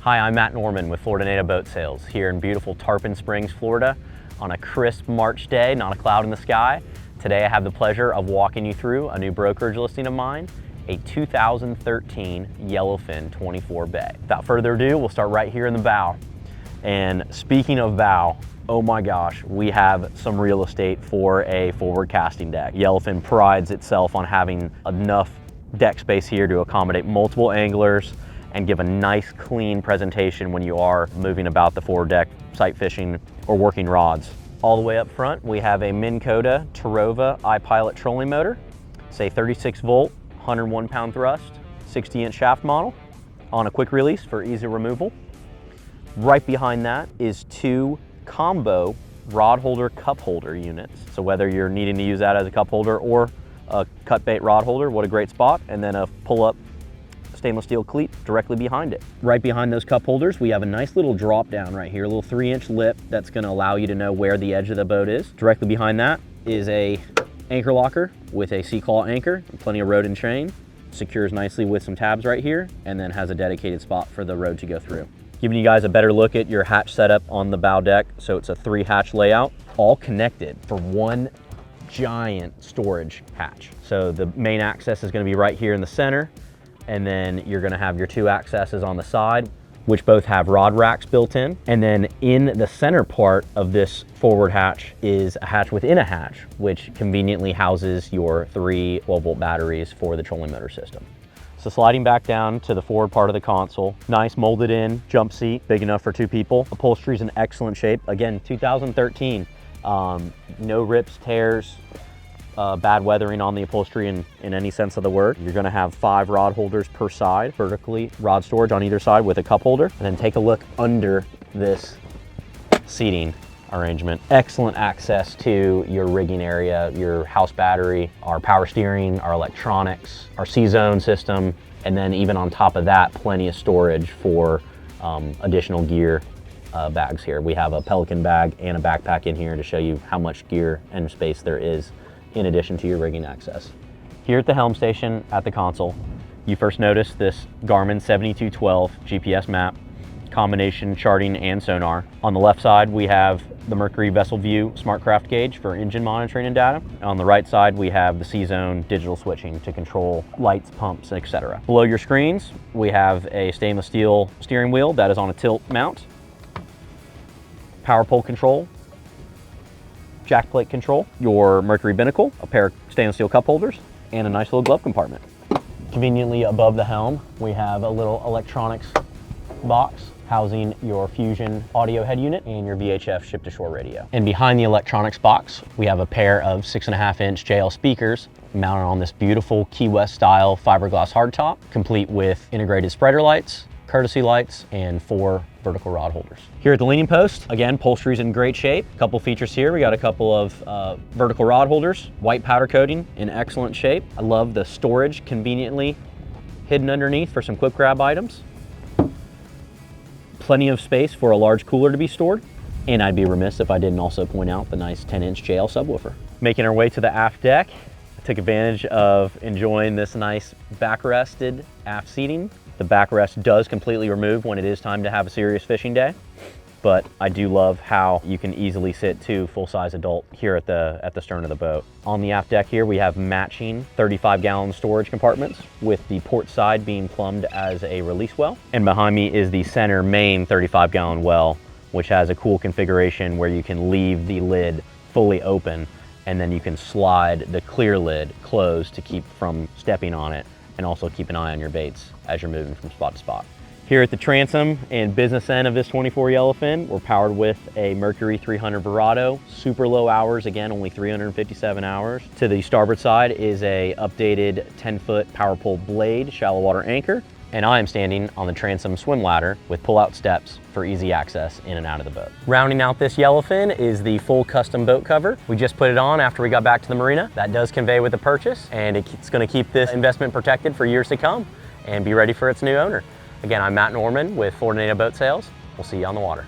Hi, I'm Matt Norman with Florida Native Boat Sales here in beautiful Tarpon Springs, Florida on a crisp March day, not a cloud in the sky. Today I have the pleasure of walking you through a new brokerage listing of mine, a 2013 Yellowfin 24 bay. Without further ado, we'll start right here in the bow. And speaking of bow, oh my gosh, we have some real estate for a forward casting deck. Yellowfin prides itself on having enough deck space here to accommodate multiple anglers and give a nice clean presentation when you are moving about the forward deck, sight fishing, or working rods. All the way up front, we have a MinnKota Terrova iPilot trolling motor. It's a 36 volt, 101 pound thrust, 60-inch shaft model on a quick release for easy removal. Right behind that is two combo rod holder cup holder units. So whether you're needing to use that as a cup holder or a cut bait rod holder, what a great spot. And then a pull-up stainless steel cleat directly behind it. Right behind those cup holders, we have a nice little drop down right here, a little 3-inch lip that's gonna allow you to know where the edge of the boat is. Directly behind that is a anchor locker with a C-claw anchor, and plenty of rode and chain. Secures nicely with some tabs right here, and then has a dedicated spot for the rode to go through. Giving you guys a better look at your hatch setup on the bow deck. So it's a 3-hatch layout, all connected for one giant storage hatch. So the main access is gonna be right here in the center, and then you're gonna have your 2 accesses on the side, which both have rod racks built in. And then in the center part of this forward hatch is a hatch within a hatch, which conveniently houses your 3 12-volt batteries for the trolling motor system. So sliding back down to the forward part of the console, nice molded in jump seat, big enough for 2 people. Upholstery's in excellent shape. Again, 2013, no rips, tears, bad weathering on the upholstery in any sense of the word. You're gonna have 5 rod holders per side, vertically rod storage on either side with a cup holder. And then take a look under this seating arrangement. Excellent access to your rigging area, your house battery, our power steering, our electronics, our C-zone system, and then even on top of that, plenty of storage for additional gear bags here. We have a Pelican bag and a backpack in here to show you how much gear and space there is in addition to your rigging access. Here at the helm station at the console, you first notice this Garmin 7212 GPS map, combination charting and sonar. On the left side, we have the Mercury Vessel View SmartCraft gauge for engine monitoring and data. On the right side, we have the C-zone digital switching to control lights, pumps, etc. Below your screens, we have a stainless steel steering wheel that is on a tilt mount, power pole control, Jackplate control, your Mercury binnacle, a pair of stainless steel cup holders, and a nice little glove compartment. Conveniently above the helm, we have a little electronics box housing your Fusion audio head unit and your VHF ship-to-shore radio. And behind the electronics box, we have a pair of 6.5-inch JL speakers mounted on this beautiful Key West style fiberglass hardtop, complete with integrated spreader lights, courtesy lights, and 4 vertical rod holders. Here at the leaning post, again, upholstery's in great shape. A couple features here. We got a couple of vertical rod holders, white powder coating in excellent shape. I love the storage conveniently hidden underneath for some quick grab items. Plenty of space for a large cooler to be stored. And I'd be remiss if I didn't also point out the nice 10-inch JL subwoofer. Making our way to the aft deck, I took advantage of enjoying this nice backrested aft seating. The backrest does completely remove when it is time to have a serious fishing day, but I do love how you can easily sit 2 full-size adult here at the stern of the boat. On the aft deck here, we have matching 35-gallon storage compartments with the port side being plumbed as a release well. And behind me is the center main 35-gallon well, which has a cool configuration where you can leave the lid fully open and then you can slide the clear lid closed to keep from stepping on it, and also keep an eye on your baits as you're moving from spot to spot. Here at the transom and business end of this 24 Yellowfin, we're powered with a Mercury 300 Verado, super low hours, again, only 357 hours. To the starboard side is a updated 10-foot power pole blade, shallow water anchor, and I am standing on the transom swim ladder with pull-out steps for easy access in and out of the boat. Rounding out this Yellowfin is the full custom boat cover. We just put it on after we got back to the marina. That does convey with the purchase, and it's gonna keep this investment protected for years to come and be ready for its new owner. Again, I'm Matt Norman with Florida Native Boat Sales. We'll see you on the water.